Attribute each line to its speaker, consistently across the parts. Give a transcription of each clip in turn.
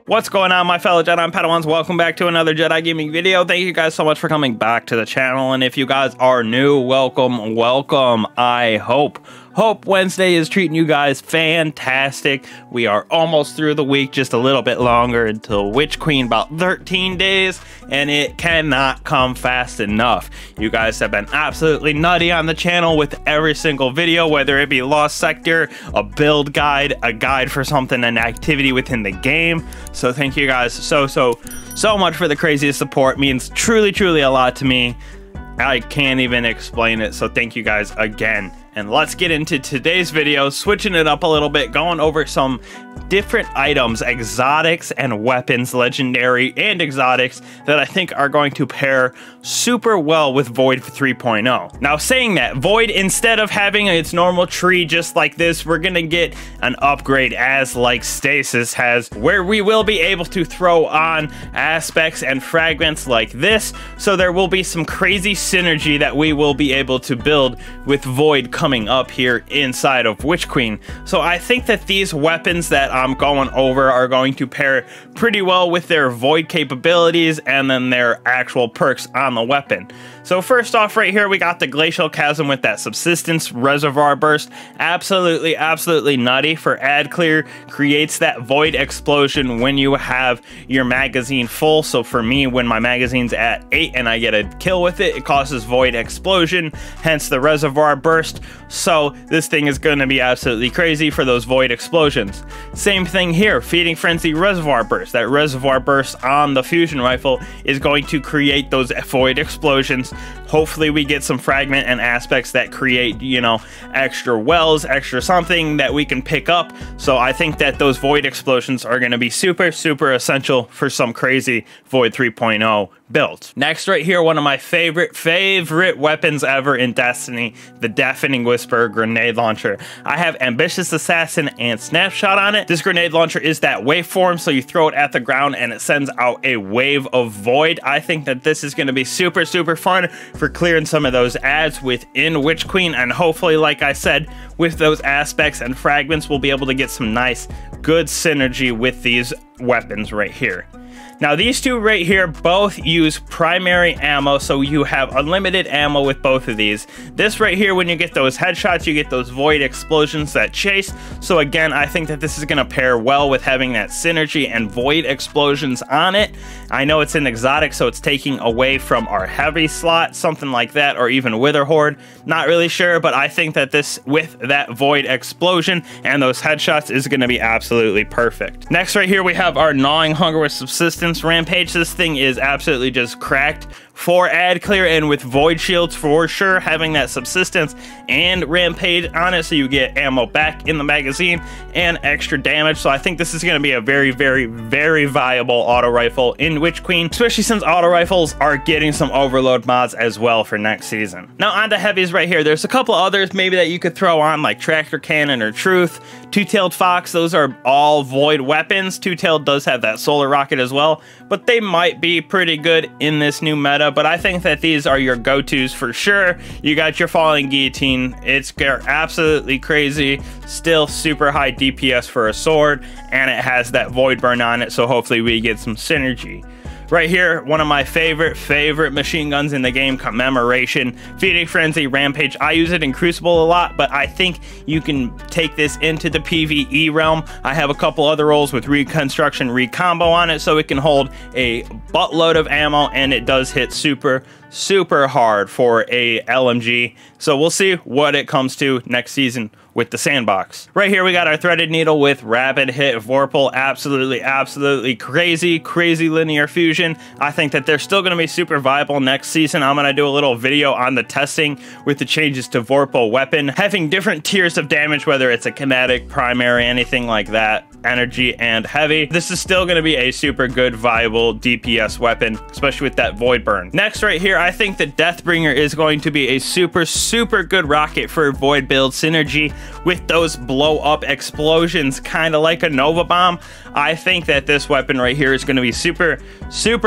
Speaker 1: What's going on, my fellow Jedi and Padawans? Welcome back to another Jedi gaming video. Thank you guys so much for coming back to the channel, and if you guys are new, welcome. I hope Wednesday is treating you guys fantastic. We are almost through the week, just a little bit longer until Witch Queen, about 13 days, and it cannot come fast enough. You guys have been absolutely nutty on the channel with every single video, whether it be Lost Sector, a build guide, a guide for something, an activity within the game. So thank you guys so much for the craziest support. It means truly a lot to me. I can't even explain it, so thank you guys again. And let's get into today's video, switching it up a little bit, going over some different items, exotics and weapons, legendary and exotics, that I think are going to pair super well with Void 3.0. Now, saying that, Void, instead of having its normal tree just like this, we're gonna get an upgrade as like Stasis has, where we will be able to throw on aspects and fragments like this, so there will be some crazy synergy that we will be able to build with Void coming up here inside of Witch Queen. So I think that these weapons that I'm going over are going to pair pretty well with their Void capabilities and then their actual perks on the weapon. So first off, right here we got the Glacial Chasm with that Subsistence Reservoir Burst. Absolutely nutty for ad clear. Creates that Void explosion when you have your magazine full. So for me, when my magazine's at 8 and I get a kill with it, it causes Void explosion, hence the Reservoir Burst. So this thing is going to be absolutely crazy for those Void explosions. Same thing here, Feeding Frenzy Reservoir Burst. That Reservoir Burst on the fusion rifle is going to create those Void explosions. Hopefully we get some fragment and aspects that create, you know, extra wells, extra something that we can pick up. So I think that those Void explosions are going to be super essential for some crazy Void 3.0 build. Next, right here, one of my favorite weapons ever in Destiny, the Deafening Whisper grenade launcher. I have Ambitious Assassin and Snapshot on it. This grenade launcher is that waveform, so you throw it at the ground and it sends out a wave of Void. I think that this is going to be super fun for clearing some of those ads within Witch Queen, and hopefully, like I said, with those aspects and fragments, we'll be able to get some nice, good synergy with these weapons right here. Now, these two right here both use primary ammo, so you have unlimited ammo with both of these. This right here, when you get those headshots, you get those Void explosions that chase. So again, I think that this is going to pair well with having that synergy and Void explosions on it. I know it's an exotic, so it's taking away from our heavy slot, something like that, or even Wither Horde. Not really sure, but I think that this, with that Void explosion and those headshots, is going to be absolutely perfect. Next right here, we have our Gnawing Hunger with Subsistence Rampage. This thing is absolutely just cracked for ad clear and with Void shields for sure, having that Subsistence and Rampage on it, so you get ammo back in the magazine and extra damage. So I think this is going to be a very viable auto rifle in Witch Queen, especially since auto rifles are getting some overload mods as well for next season. Now on to heavies right here. There's a couple others maybe that you could throw on, like Tractor Cannon or Truth, Two-Tailed Fox. Those are all Void weapons. Two-Tailed does have that Solar Rocket as well, but they might be pretty good in this new meta. But I think that these are your go-tos for sure. You got your Falling Guillotine. It's absolutely crazy. Still super high DPS for a sword, and it has that Void Burn on it, so hopefully we get some synergy. Right here, one of my favorite machine guns in the game, Commemoration, Feeding Frenzy, Rampage. I use it in Crucible a lot, but I think you can take this into the PvE realm. I have a couple other rolls with Reconstruction, Recombo on it, so it can hold a buttload of ammo, and it does hit super hard for a LMG. So we'll see what it comes to next season with the sandbox. Right here we got our Threaded Needle with Rapid Hit Vorpal. Absolutely crazy linear fusion. I think that they're still going to be super viable next season. I'm going to do a little video on the testing with the changes to Vorpal weapon, having different tiers of damage, whether it's a kinetic, primary, anything like that, energy, and heavy. This is still going to be a super good viable DPS weapon, especially with that Void Burn. Next right here, I think the Deathbringer is going to be a super good rocket for Void build synergy with those blow up explosions, kind of like a Nova Bomb. I think that this weapon right here is going to be super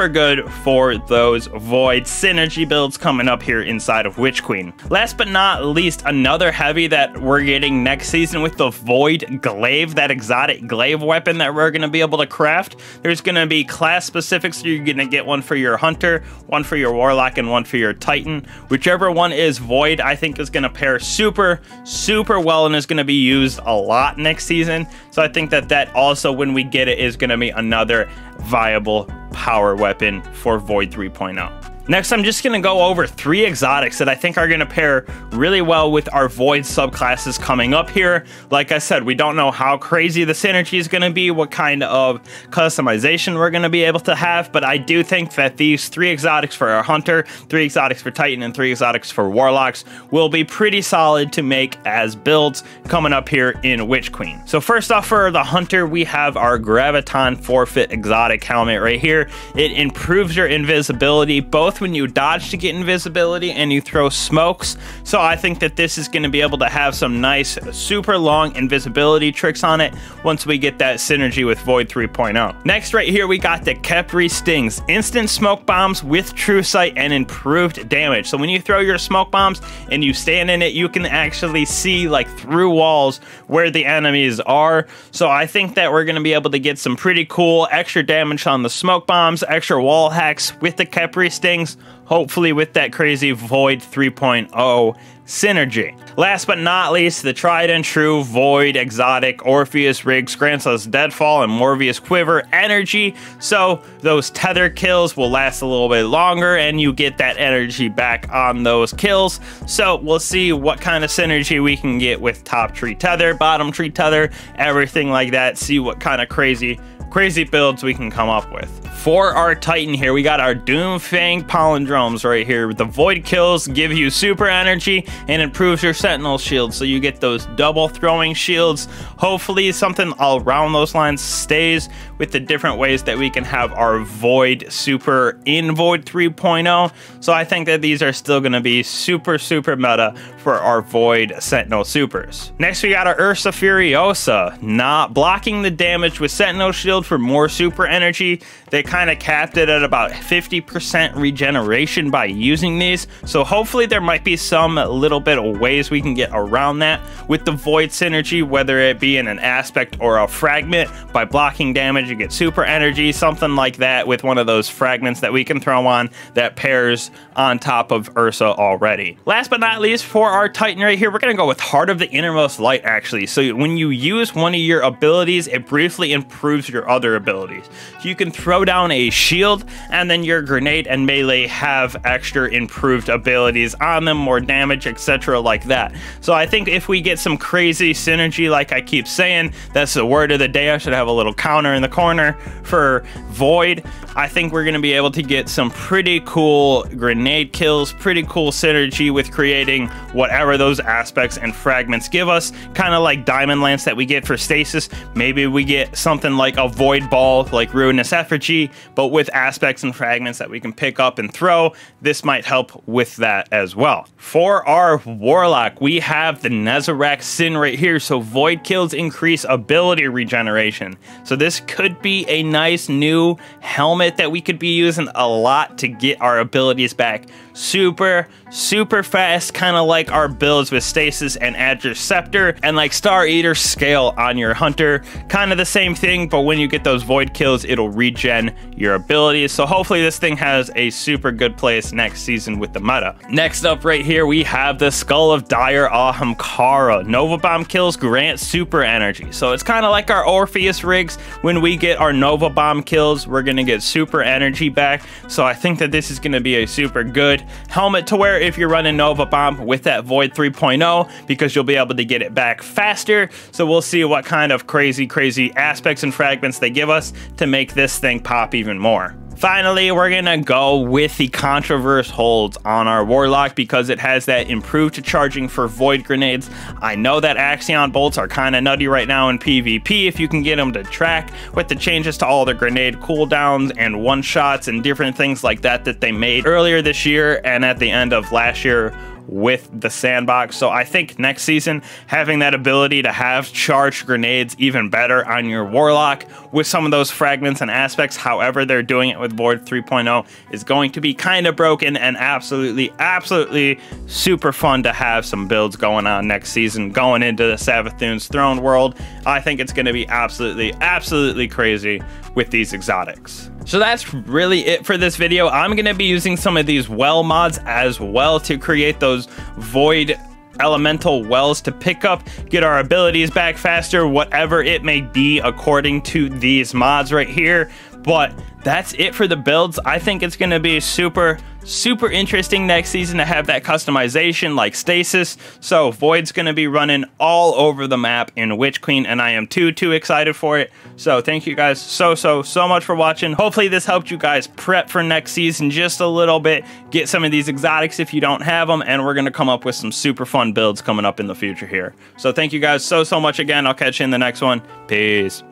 Speaker 1: good for those Void synergy builds coming up here inside of Witch Queen. Last but not least, another heavy that we're getting next season with the Void Glaive, that exotic glaive glaive weapon that we're going to be able to craft. There's going to be class specifics, so you're going to get one for your hunter, one for your warlock, and one for your titan. Whichever one is void, I think is going to pair super well and is going to be used a lot next season. So I think that also, when we get it, is going to be another viable power weapon for Void 3.0. Next, I'm just going to go over 3 exotics that I think are going to pair really well with our Void subclasses coming up here. Like I said, we don't know how crazy the synergy is going to be, what kind of customization we're going to be able to have, but I do think that these 3 exotics for our Hunter, 3 exotics for Titan, and 3 exotics for Warlocks will be pretty solid to make as builds coming up here in Witch Queen. So first off, for the Hunter, we have our Graviton Forfeit exotic helmet right here. It improves your invisibility, both when you dodge to get invisibility and you throw smokes. So I think that this is going to be able to have some nice super long invisibility tricks on it once we get that synergy with Void 3.0. Next, right here, we got the Khepri Stings, instant smoke bombs with true sight and improved damage. So when you throw your smoke bombs and you stand in it, you can actually see like through walls where the enemies are. So I think that we're going to be able to get some pretty cool extra damage on the smoke bombs, extra wall hacks with the Khepri Stings, hopefully with that crazy Void 3.0 synergy. Last but not least, the tried and true Void exotic Orpheus Riggs grants us Deadfall and Morpheus Quiver energy, so those tether kills will last a little bit longer and you get that energy back on those kills. So we'll see what kind of synergy we can get with top tree tether, bottom tree tether, everything like that. See what kind of crazy builds we can come up with. For our Titan here, we got our Doomfang Palindromes right here. The Void kills give you super energy and improves your Sentinel shield, so you get those double throwing shields. Hopefully something around those lines stays with the different ways that we can have our Void super in Void 3.0. So I think that these are still going to be super meta for our Void Sentinel supers. Next, we got our Ursa Furiosa, not blocking the damage with Sentinel shield for more super energy. They kind of capped it at about 50% regeneration by using these, so hopefully there might be some little bit of ways we can get around that with the Void synergy, whether it be in an aspect or a fragment. By blocking damage, you get super energy, something like that, with one of those fragments that we can throw on that pairs on top of Ursa already. Last but not least, for our Titan right here, we're going to go with Heart of the Innermost Light, actually. So when you use one of your abilities, it briefly improves your other abilities. So you can throw down a shield, and then your grenade and melee have extra improved abilities on them, more damage, etc. like that. So I think if we get some crazy synergy, like I keep saying, that's the word of the day. I should have a little counter in the corner for Void. I think we're going to be able to get some pretty cool grenade kills, pretty cool synergy with creating whatever those aspects and fragments give us, kind of like Diamond Lance that we get for stasis. Maybe we get something like a Void Ball like Ruinous Effigy, but with aspects and fragments that we can pick up and throw. This might help with that as well. For our Warlock, we have the Nezarec Sin right here. So Void kills increase ability regeneration. So this could be a nice new helmet that we could be using a lot to get our abilities back super fast, kind of like our builds with Stasis and Adger Scepter, and like Star Eater Scale on your Hunter. Kind of the same thing, but when you get those Void kills, it'll regen your abilities. So hopefully this thing has a super good place next season with the meta. Next up right here, we have the Skull of Dire Ahamkara. Nova Bomb kills grant super energy. So it's kind of like our Orpheus Riggs. When we get our Nova Bomb kills, we're going to get super energy back. So I think that this is going to be a super good helmet to wear if you're running Nova Bomb with that Void 3.0, because you'll be able to get it back faster. So we'll see what kind of crazy aspects and fragments they give us to make this thing pop even more. Finally, we're gonna go with the Controverse holds on our Warlock because it has that improved charging for Void grenades. I know that Axion bolts are kind of nutty right now in PvP if you can get them to track, with the changes to all the grenade cooldowns and one-shots and different things like that that they made earlier this year and at the end of last year. with the sandbox. So I think next season, having that ability to have charged grenades even better on your Warlock with some of those fragments and aspects, however they're doing it with Void 3.0, is going to be kind of broken and absolutely super fun to have some builds going on next season, going into the Savathun's throne world. I think it's going to be absolutely crazy with these exotics. So that's really it for this video. I'm going to be using some of these well mods as well to create those void elemental wells to pick up, get our abilities back faster, whatever it may be according to these mods right here. But that's it for the builds. I think it's going to be super interesting next season to have that customization like stasis. So Void's going to be running all over the map in Witch Queen, and I am too excited for it. So thank you guys so much for watching. Hopefully this helped you guys prep for next season just a little bit, get some of these exotics if you don't have them, and we're going to come up with some super fun builds coming up in the future here. So thank you guys so much again. I'll catch you in the next one. Peace.